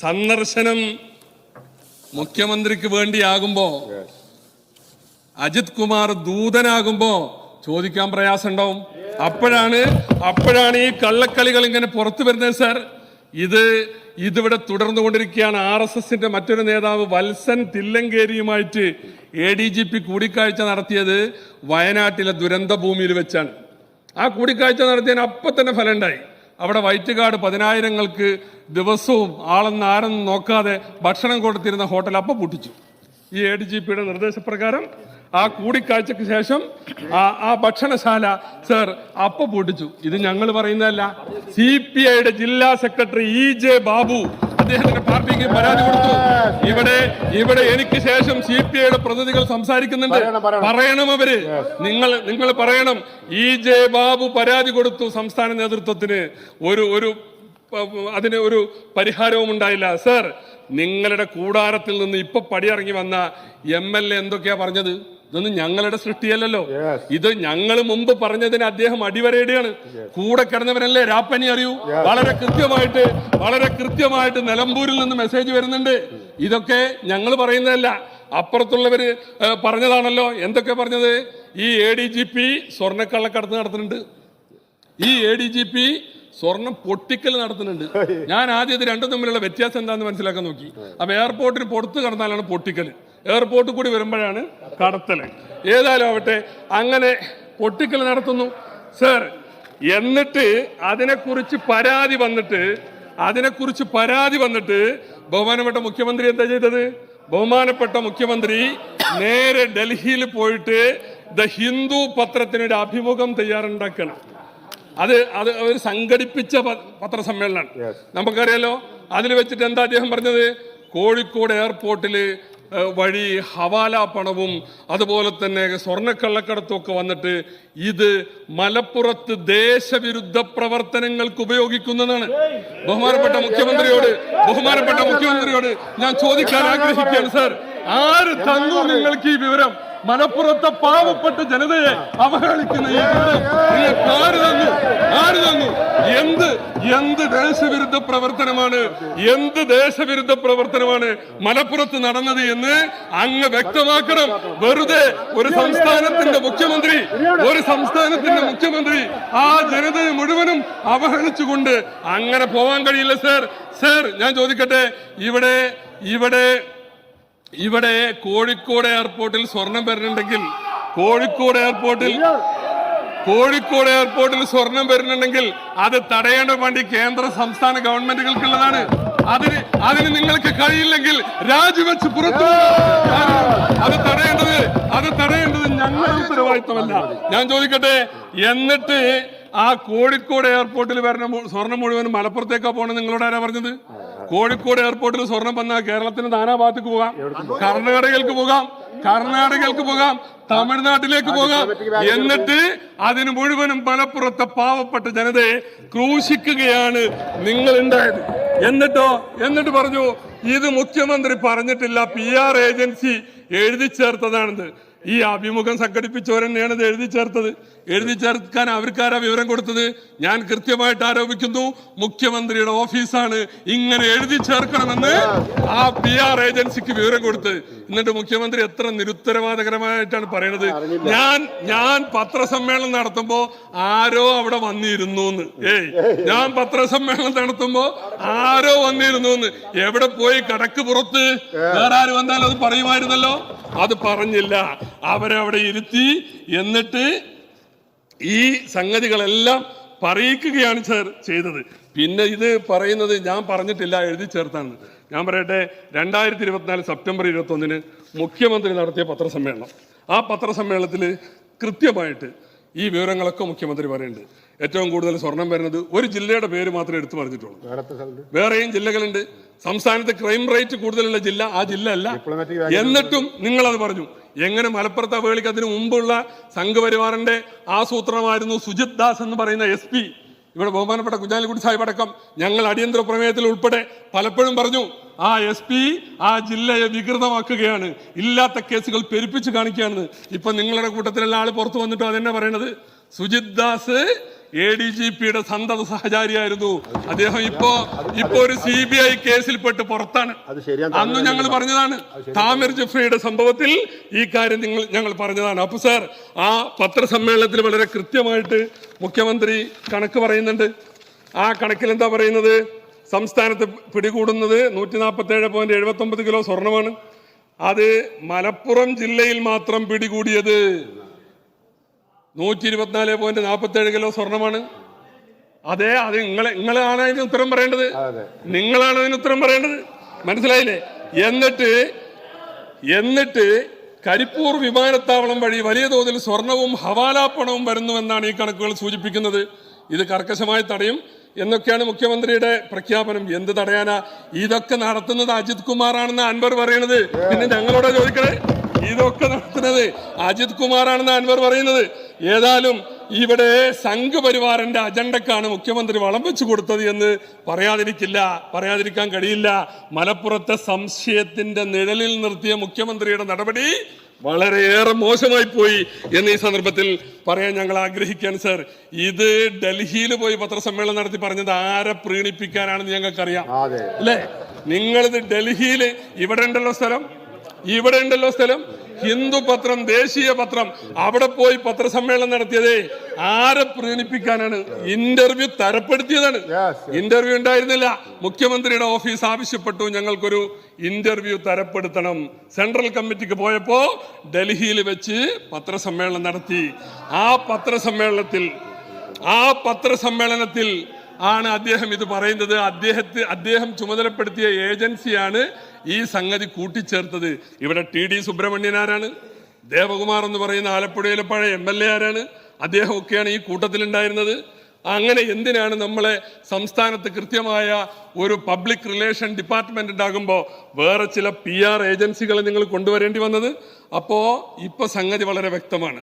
സന്ദർശനം മുഖ്യമന്ത്രിക്ക് വേണ്ടിയാകുമ്പോ അജിത് കുമാർ ദൂതനാകുമ്പോ ചോദിക്കാൻ പ്രയാസമുണ്ടാവും. അപ്പോഴാണ് ഈ കള്ളക്കളികൾ ഇങ്ങനെ പുറത്തു വരുന്നത്. സാർ, ഇതിവിടെ തുടർന്നുകൊണ്ടിരിക്കുകയാണ്. RSSന്റെ മറ്റൊരു നേതാവ് വത്സൻ തില്ലങ്കേരിയുമായിട്ട് ADGP കൂടിക്കാഴ്ച നടത്തിയത് വയനാട്ടിലെ ദുരന്ത ഭൂമിയിൽ വെച്ചാണ്. ആ കൂടിക്കാഴ്ച നടത്തിയതിന് അപ്പം തന്നെ ഫലം ഉണ്ടായി. അവിടെ വൈറ്റുകാട് 10,000-ങ്ങൾക്ക് ദിവസവും ആരെന്ന് നോക്കാതെ ഭക്ഷണം കൊടുത്തിരുന്ന ഹോട്ടൽ അപ്പം പൂട്ടിച്ചു. ഈ ADGPയുടെ നിർദ്ദേശപ്രകാരം ആ കൂടിക്കാഴ്ചക്ക് ശേഷം ആ ഭക്ഷണശാല സാർ അപ്പം പൂട്ടിച്ചു. ഇത് ഞങ്ങൾ പറയുന്നതല്ല. CPIയുടെ ജില്ലാ സെക്രട്ടറി EJ ബാബു അദ്ദേഹത്തിന്റെ പാർട്ടിക്ക് പരാതി കൊടുത്തു. ഇവിടെ എനിക്ക് ശേഷം CPIയുടെ പ്രതിനിധികൾ സംസാരിക്കുന്നുണ്ട്. പറയണം അവര്, നിങ്ങൾ പറയണം. EJ ബാബു പരാതി കൊടുത്തു സംസ്ഥാന നേതൃത്വത്തിന്. അതിന് ഒരു പരിഹാരവും ഉണ്ടായില്ല. സർ, നിങ്ങളുടെ കൂടാരത്തിൽ നിന്ന് ഇപ്പൊ പടിയിറങ്ങി വന്ന MLA എന്തൊക്കെയാ പറഞ്ഞത്? ഇതൊന്നും ഞങ്ങളുടെ സൃഷ്ടിയല്ലല്ലോ. ഇത് ഞങ്ങൾ മുമ്പ് പറഞ്ഞതിന് അദ്ദേഹം അടിവരയിടുകയാണ്. കൂടെ കിടന്നവരല്ലേ രാപ്പനി അറിയൂ. വളരെ കൃത്യമായിട്ട് നിലമ്പൂരിൽ നിന്ന് മെസ്സേജ് വരുന്നുണ്ട്. ഇതൊക്കെ ഞങ്ങൾ പറയുന്നതല്ല, അപ്പുറത്തുള്ളവര് പറഞ്ഞതാണല്ലോ. എന്തൊക്കെ പറഞ്ഞത്? ഈ ADGP സ്വർണ്ണക്കള്ളക്കടത്ത് നടത്തുന്നുണ്ട്. ഈ ADGP സ്വർണം പൊട്ടിക്കൽ നടത്തുന്നുണ്ട്. ഞാൻ ആദ്യം ഇത് രണ്ടും തമ്മിലുള്ള വ്യത്യാസം എന്താണെന്ന് മനസ്സിലാക്കാൻ നോക്കി. അപ്പൊ എയർപോർട്ടിന് പുറത്ത് കടന്നാലാണ് പൊട്ടിക്കൽ, എയർപോർട്ടിൽ കൂടി വരുമ്പോഴാണ് കടത്തൽ. ഏതായാലും ആവട്ടെ, അങ്ങനെ പൊട്ടിക്കൽ നടത്തുന്നു സർ. എന്നിട്ട് അതിനെക്കുറിച്ച് പരാതി വന്നിട്ട് ബഹുമാനപ്പെട്ട മുഖ്യമന്ത്രി എന്താ ചെയ്തത്? ബഹുമാനപ്പെട്ട മുഖ്യമന്ത്രി നേരെ ഡൽഹിയിൽ പോയിട്ട് ദ ഹിന്ദു പത്രത്തിനൊരു അഭിമുഖം തയ്യാറുണ്ടാക്കണം. അത് അവർ സംഘടിപ്പിച്ച പത്രസമ്മേളനമാണ്, നമുക്കറിയാലോ. അതിൽ വെച്ചിട്ട് എന്താ അദ്ദേഹം പറഞ്ഞത്? കോഴിക്കോട് എയർപോർട്ടിൽ വഴി ഹവാല പണവും അതുപോലെ തന്നെ സ്വർണ്ണക്കള്ളക്കടത്തും ഒക്കെ വന്നിട്ട് ഇത് മലപ്പുറത്ത് ദേശവിരുദ്ധ പ്രവർത്തനങ്ങൾക്ക് ഉപയോഗിക്കുന്നതാണ്. ബഹുമാനപ്പെട്ട മുഖ്യമന്ത്രിയോട് ഞാൻ ചോദിക്കാൻ ആഗ്രഹിക്കുകയാണ് സാർ, ആര് തന്നു നിങ്ങൾക്ക് ഈ വിവരം? മലപ്പുറത്തെ പാവപ്പെട്ട ജനതയെ അവഹേളിക്കുന്ന ഈ വിവരം ആര് തന്നു? എന്ത് ദേശവിരുദ്ധ പ്രവർത്തനമാണ് മലപ്പുറത്ത് നടന്നത് എന്ന് അങ്ങ് വ്യക്തമാക്കണം. വെറുതെ ഒരു സംസ്ഥാനത്തിന്റെ മുഖ്യമന്ത്രി ആ ജനതയെ മുഴുവനും അവഹേളിച്ചുകൊണ്ട് അങ്ങനെ പോവാൻ കഴിയില്ല സർ. ഞാൻ ചോദിക്കട്ടെ, ഇവിടെ കോഴിക്കോട് എയർപോർട്ടിൽ സ്വർണം വരുന്നുണ്ടെങ്കിൽ സ്വർണം വരുന്നുണ്ടെങ്കിൽ അത് തടയേണ്ട വേണ്ടി കേന്ദ്ര സംസ്ഥാന ഗവൺമെന്റുകൾക്കുള്ളതാണ്. അതിന് നിങ്ങൾക്ക് കഴിയില്ലെങ്കിൽ രാജിവെച്ച് പുറത്തു. അത് തടയേണ്ടത് ഞങ്ങളുടെ ഉത്തരവാദിത്വമല്ല. ഞാൻ ചോദിക്കട്ടെ, എന്നിട്ട് ആ കോഴിക്കോട് എയർപോർട്ടിൽ വരുന്ന സ്വർണം മുഴുവനും മലപ്പുറത്തേക്കാ പോകണം നിങ്ങളോട് ആരാ പറഞ്ഞത്? കോഴിക്കോട് എയർപോർട്ടിൽ സ്വർണം വന്നാൽ കേരളത്തിന് നാനാഭാഗത്തേക്ക് പോകാം, കർണാടകയിലേക്ക് പോകാം, തമിഴ്നാട്ടിലേക്ക് പോകാം. എന്നിട്ട് അതിന് മുഴുവനും മലപ്പുറത്തെ പാവപ്പെട്ട ജനതയെ ക്രൂശിക്കുകയാണ് നിങ്ങൾ ഉണ്ടായത്. എന്നിട്ട് പറഞ്ഞു ഇത് മുഖ്യമന്ത്രി പറഞ്ഞിട്ടില്ല, PR ഏജൻസി എഴുതി ചേർത്തതാണെന്ന്. ഈ അഭിമുഖം സംഘടിപ്പിച്ചവരെന്നെയാണ് ഇത് എഴുതി ചേർക്കാൻ അവർക്കാരാ വിവരം കൊടുത്തത്? ഞാൻ കൃത്യമായിട്ട് ആരോപിക്കുന്നു, മുഖ്യമന്ത്രിയുടെ ഓഫീസാണ് ഇങ്ങനെ എഴുതി ചേർക്കണമെന്ന് ആ PR ഏജൻസിക്ക് വിവരം കൊടുത്ത്. എന്നിട്ട് മുഖ്യമന്ത്രി എത്ര നിരുത്തരവാദകരമായിട്ടാണ് പറയണത്. ഞാൻ പത്രസമ്മേളനം നടത്തുമ്പോ ആരോ അവിടെ വന്നിരുന്നു. ഞാൻ പത്രസമ്മേളനം നടത്തുമ്പോ ആരോ വന്നിരുന്നു. എവിടെ പോയി? കടക്ക് പുറത്ത് വേറെ ആര് വന്നാലും അത് പറയുമായിരുന്നല്ലോ. അത് പറഞ്ഞില്ല, അവരവിടെ ഇരുത്തി. എന്നിട്ട് ഈ സംഗതികളെല്ലാം പറയിക്കുകയാണ് സാർ ചെയ്തത്. പിന്നെ ഇത് പറയുന്നത് ഞാൻ പറഞ്ഞിട്ടില്ല, എഴുതി ചേർത്താണ്. ഞാൻ പറയട്ടെ, 2024 സെപ്റ്റംബർ 21 മുഖ്യമന്ത്രി നടത്തിയ പത്രസമ്മേളനം, ആ പത്രസമ്മേളനത്തിൽ കൃത്യമായിട്ട് ഈ വിവരങ്ങളൊക്കെ മുഖ്യമന്ത്രി പറയുന്നുണ്ട്. ഏറ്റവും കൂടുതൽ സ്വർണം വരുന്നത് ഒരു ജില്ലയുടെ പേര് മാത്രമേ എടുത്തു പറഞ്ഞിട്ടുള്ളൂ. വേറെയും ജില്ലകളുണ്ട്. സംസ്ഥാനത്ത് ക്രൈം റേറ്റ് കൂടുതലുള്ള ജില്ല ആ ജില്ല അല്ല. എന്നിട്ടും നിങ്ങളത് പറഞ്ഞു. എങ്ങനെ മലപ്പുറത്ത് അവഹേളിക്ക്? അതിനു മുമ്പുള്ള സംഘപരിവാറിന്റെ ആസൂത്രണമായിരുന്നു സുജിത് ദാസ് എന്ന് പറയുന്ന SP. ഇവിടെ ബഹുമാനപ്പെട്ട കുഞ്ഞാലിക്കുട്ടി സാഹിബ് അടക്കം ഞങ്ങൾ അടിയന്തര പ്രമേയത്തിൽ ഉൾപ്പെടെ പലപ്പോഴും പറഞ്ഞു, ആ SP ആ ജില്ലയെ വികൃതമാക്കുകയാണ്, ഇല്ലാത്ത കേസുകൾ പെരുപ്പിച്ച് കാണിക്കുകയാണെന്ന്. ഇപ്പൊ നിങ്ങളുടെ കൂട്ടത്തിലുള്ള ആള് പുറത്തു വന്നിട്ടും അതെന്നെ പറയണത്. സുജിത് ദാസ് ADGPയുടെ സന്തത സഹചാരിയായിരുന്നു അദ്ദേഹം. ഇപ്പോ ഒരു CBI കേസിൽപ്പെട്ട് പുറത്താണ്. അന്ന് ഞങ്ങൾ പറഞ്ഞതാണ്, താമിർ ജഫ്രിയുടെ സംഭവത്തിൽ ഈ കാര്യം ഞങ്ങൾ പറഞ്ഞതാണ്. അപ്പൊ സാർ, ആ പത്രസമ്മേളനത്തിൽ വളരെ കൃത്യമായിട്ട് മുഖ്യമന്ത്രി കണക്ക് പറയുന്നുണ്ട്. ആ കണക്കിൽ എന്താ പറയുന്നത്? സംസ്ഥാനത്ത് പിടികൂടുന്നത് 147.79 കിലോ സ്വർണമാണ്. അത് മലപ്പുറം ജില്ലയിൽ മാത്രം പിടികൂടിയത് 124.47 കിലോ സ്വർണമാണ്. അതെ, അത് നിങ്ങളാണ് അതിന് ഉത്തരം പറയേണ്ടത്. നിങ്ങളാണ് അതിന് ഉത്തരം പറയേണ്ടത്. മനസ്സിലായില്ലേ? എന്നിട്ട് കരിപ്പൂർ വിമാനത്താവളം വഴി വലിയ തോതിൽ സ്വർണവും ഹവാലാപ്പണവും വരുന്നുവെന്നാണ് ഈ കണക്കുകൾ സൂചിപ്പിക്കുന്നത്. ഇത് കർക്കശമായി തടയും എന്നൊക്കെയാണ് മുഖ്യമന്ത്രിയുടെ പ്രഖ്യാപനം. എന്ത് തടയാനാ? ഇതൊക്കെ നടത്തുന്നത് അജിത് കുമാറാണെന്ന് അൻവർ പറയണത്. പിന്നെ ഞങ്ങളോട് ചോദിക്കണേ, ഇതൊക്കെ നടത്തുന്നത് അജിത് കുമാറാണെന്ന് അൻവർ പറയുന്നത്. ഏതായാലും ഇവിടെ സംഘപരിവാറിന്റെ അജണ്ടക്കാണ് മുഖ്യമന്ത്രി വളം വെച്ചു കൊടുത്തത് എന്ന് പറയാതിരിക്കാൻ കഴിയില്ല. മലപ്പുറത്തെ സംശയത്തിന്റെ നിഴലിൽ നിർത്തിയ മുഖ്യമന്ത്രിയുടെ നടപടി വളരെയേറെ മോശമായി പോയി എന്ന് ഈ സന്ദർഭത്തിൽ പറയാൻ ഞങ്ങൾ ആഗ്രഹിക്കുകയാണ്. സർ, ഇത് ഡൽഹിയിൽ പോയി പത്രസമ്മേളനം നടത്തി പറഞ്ഞത് ആരെ പ്രീണിപ്പിക്കാനാണെന്ന് ഞങ്ങൾക്കറിയാം, അല്ലേ? നിങ്ങളിത് ഡൽഹിയിൽ ഇവിടെ ഉണ്ടല്ലോ സ്ഥലം, ഹിന്ദു പത്രം, ദേശീയ പത്രം, അവിടെ പോയി പത്രസമ്മേളനം നടത്തിയത് ആരെ പ്രീണിപ്പിക്കാനാണ്? ഇന്റർവ്യൂ തരപ്പെടുത്തിയതാണ്. ഇന്റർവ്യൂ ഉണ്ടായിരുന്നില്ല. മുഖ്യമന്ത്രിയുടെ ഓഫീസ് ആവശ്യപ്പെട്ടു, ഞങ്ങൾക്കൊരു ഇന്റർവ്യൂ തരപ്പെടുത്തണം. സെൻട്രൽ കമ്മിറ്റിക്ക് പോയപ്പോ ഡൽഹിയിൽ വെച്ച് പത്രസമ്മേളനം നടത്തി. ആ പത്രസമ്മേളനത്തിൽ ആണ് അദ്ദേഹം ഇത് പറയുന്നത്. അദ്ദേഹം ചുമതലപ്പെടുത്തിയ ഏജൻസിയാണ് ഈ സംഗതി കൂട്ടിച്ചേർത്തത്. ഇവിടെ TD സുബ്രഹ്മണ്യൻ ആരാണ്? ദേവകുമാർ എന്ന് പറയുന്ന ആലപ്പുഴയിലെ പഴയ MLA ആരാണ്? അദ്ദേഹം ഒക്കെയാണ് ഈ കൂട്ടത്തിലുണ്ടായിരുന്നത്. അങ്ങനെ എന്തിനാണ് നമ്മളെ സംസ്ഥാനത്ത് കൃത്യമായ ഒരു പബ്ലിക് റിലേഷൻ ഡിപ്പാർട്ട്മെന്റ് ഉണ്ടാകുമ്പോൾ വേറെ ചില PR ഏജൻസികളെ നിങ്ങൾ കൊണ്ടുവരേണ്ടി വന്നത്? ഇപ്പൊ സംഗതി വളരെ വ്യക്തമാണ്.